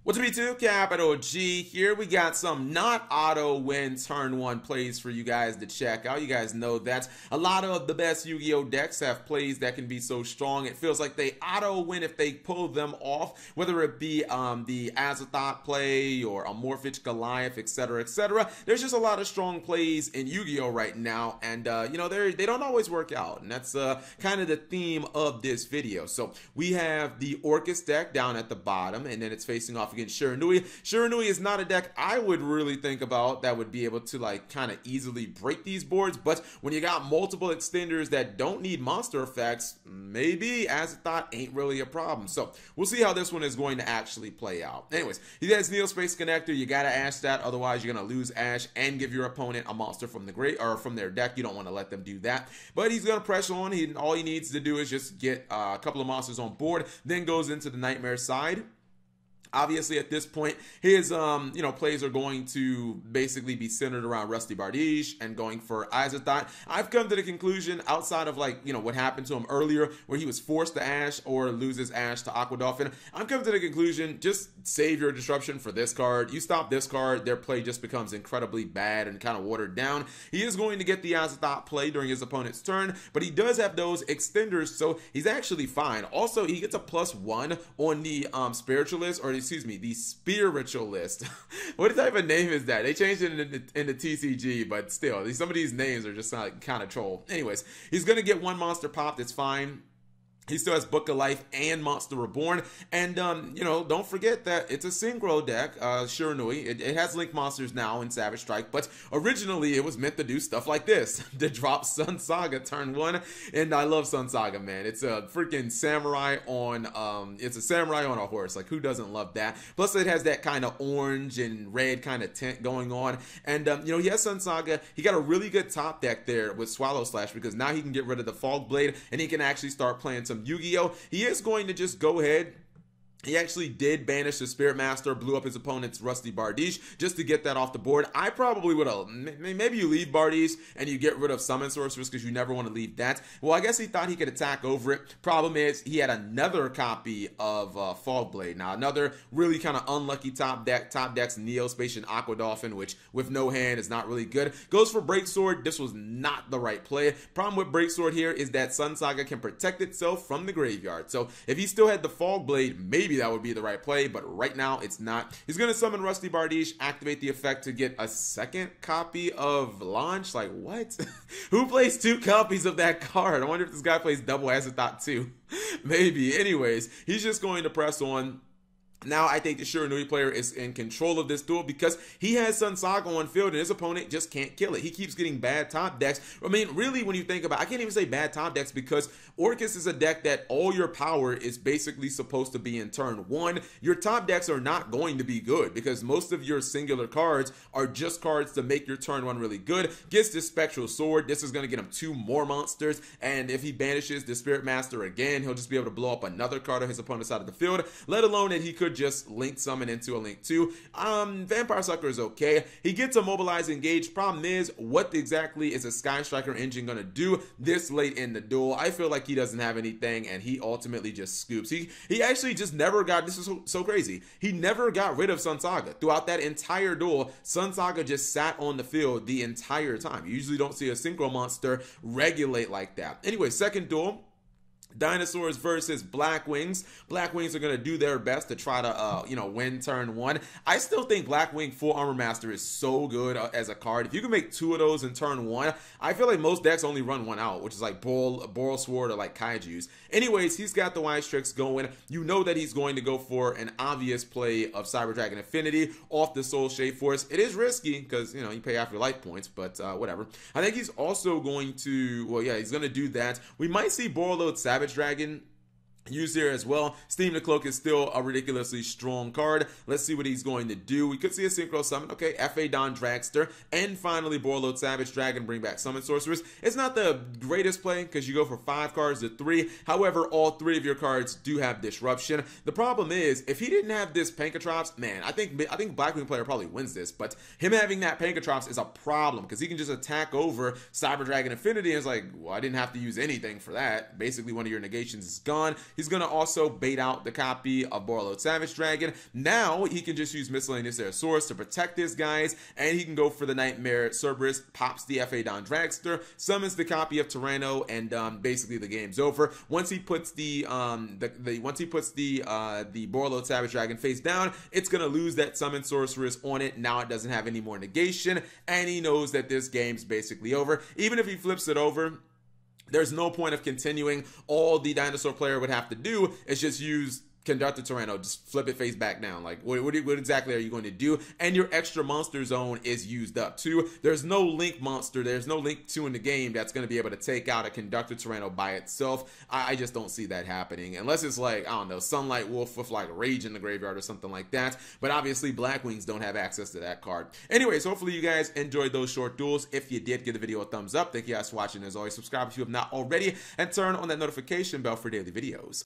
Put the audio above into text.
What's up, YouTube? Capital G here. We got some not auto win turn one plays for you guys to check out. You guys know that a lot of the best Yu-Gi-Oh decks have plays that can be so strong. It feels like they auto win if they pull them off, whether it be the Azzathot play or a Morphage Goliath, etc., etc. There's just a lot of strong plays in Yu-Gi-Oh right now, and you know, they don't always work out, and that's kind of the theme of this video. So we have the Orcus deck down at the bottom, and then it's facing off against Shiranui. Shiranui is not a deck I would really think about that would be able to like kind of easily break these boards, but when you got multiple extenders that don't need monster effects, maybe Azzathot ain't really a problem. So we'll see how this one is going to actually play out. Anyways, he has Neo Space Connector. You gotta Ash that, otherwise you're gonna lose Ash and give your opponent a monster from the great or from their deck. You don't want to let them do that, but he's gonna press on. All he needs to do is just get a couple of monsters on board, then goes into the Nightmare side. Obviously, at this point, his you know, plays are going to basically be centered around Rusty Bardiche and going for Azzathot. I've come to the conclusion, outside of like, you know, what happened to him earlier where he was forced to Ash or loses Ash to Aqua Dolphin, I'm coming to the conclusion, just save your disruption for this card. You stop this card, their play just becomes incredibly bad and kind of watered down. He is going to get the Azzathot play during his opponent's turn, but he does have those extenders, so he's actually fine. Also, he gets a +1 on the Spiritualist, or excuse me, the Spiritualist. What type of name is that? They changed it in the TCG, but still, some of these names are just like kind of troll. Anyways, he's gonna get one monster pop. That's fine. He still has Book of Life and Monster Reborn. And, you know, don't forget that it's a synchro deck, Shiranui. It has Link monsters now in Savage Strike, but originally it was meant to do stuff like this, to drop Sun Saga turn 1. And I love Sun Saga, man. It's a freaking samurai on, it's a samurai on a horse. Like, who doesn't love that? Plus, it has that kind of orange and red kind of tint going on. And, you know, he has Sun Saga. He got a really good top deck there with Swallow Slash, because now he can get rid of the Fog Blade, and he can actually start playing some Yu-Gi-Oh! He is going to just go ahead. He actually did banish the Spirit Master, blew up his opponent's Rusty Bardiche just to get that off the board. I probably would have, maybe you leave Bardiche and you get rid of Summon Sorceress because you never want to leave that. Well, I guess he thought he could attack over it. Problem is, he had another copy of Fog Blade. Now, another really kind of unlucky top deck's Neo Space and Aqua Dolphin, which with no hand is not really good. Goes for Break Sword. This was not the right play. Problem with Break Sword here is that Sun Saga can protect itself from the graveyard. So if he still had the Fog Blade, maybe that would be the right play, but right now it's not. He's going to summon Rusty Bardiche, activate the effect to get a second copy of Launch. Like, what? Who plays 2 copies of that card? I wonder if this guy plays double Azzathot too. Maybe. Anyways, he's just going to press on. Now I think the Shiranui player is in control of this duel because he has Sun Saga on field and his opponent just can't kill it. He keeps getting bad top decks. I mean, really, when you think about it, I can't even say bad top decks because Orcus is a deck that all your power is basically supposed to be in turn 1. Your top decks are not going to be good because most of your singular cards are just cards to make your turn 1 really good. Gets the Spectral Sword. This is going to get him 2 more monsters, and if he banishes the Spirit Master again, he'll just be able to blow up another card on his opponent's side of the field, let alone that he could just Link Summon into a Link 2. Vampire Sucker is okay. He gets a Mobilize Engage. Problem is, what exactly is a Sky Striker engine going to do this late in the duel? I feel like he doesn't have anything, and he ultimately just scoops. He actually just never got, this is so crazy, he never got rid of Sun Saga. Throughout that entire duel, Sun Saga just sat on the field the entire time. You usually don't see a Synchro monster regulate like that. Anyway, second duel. Dinosaurs versus Black Wings. Black Wings are going to do their best to try to, you know, win turn 1. I still think Black Wing Full Armor Master is so good as a card. If you can make 2 of those in turn 1, I feel like most decks only run 1 out, which is like Boral Sword or like Kaiju's. Anyways, he's got the Wise Tricks going. You know that he's going to go for an obvious play of Cyber Dragon Affinity off the Soul Shade Force. It is risky because, you know, you pay half your life points, but whatever. I think he's also going to, well, yeah, he's going to do that. We might see Borreload Savage Dragon used here as well. Steam the Cloak is still a ridiculously strong card. Let's see what he's going to do. We could see a Synchro Summon. Okay, F.A. Don Dragster. And finally, Borreload Savage Dragon, bring back Summon Sorceress. It's not the greatest play because you go for 5 cards to 3. However, all 3 of your cards do have Disruption. The problem is, if he didn't have this Pankatrops, man, I think Blackwing player probably wins this, but him having that Pankatrops is a problem because he can just attack over Cyber Dragon Affinity and it's like, well, I didn't have to use anything for that. Basically, one of your negations is gone. He's going to also bait out the copy of Borreload Savage Dragon. Now he can just use Miscellaneous Aerosaurus to protect his guys, and he can go for the Nightmare Cerberus, pops the FA Don Dragster, summons the copy of Tyranno, and basically the game's over. Once he puts the Borreload Savage Dragon face down, it's gonna lose that Summon Sorceress on it. Now it doesn't have any more negation, and he knows that this game's basically over. Even if he flips it over, there's no point of continuing. All the dinosaur player would have to do is just use Conductor Tyranno, just flip it face back down. Like, what exactly are you going to do? And your extra monster zone is used up too. There's no Link monster, there's no Link 2 in the game that's going to be able to take out a Conductor Tyranno by itself. I just don't see that happening. Unless it's like, I don't know, Sunlight Wolf with like Rage in the graveyard or something like that. But obviously, Blackwings don't have access to that card. Anyways, hopefully you guys enjoyed those short duels. If you did, give the video a thumbs up. Thank you guys for watching. As always, subscribe if you have not already, and turn on that notification bell for daily videos.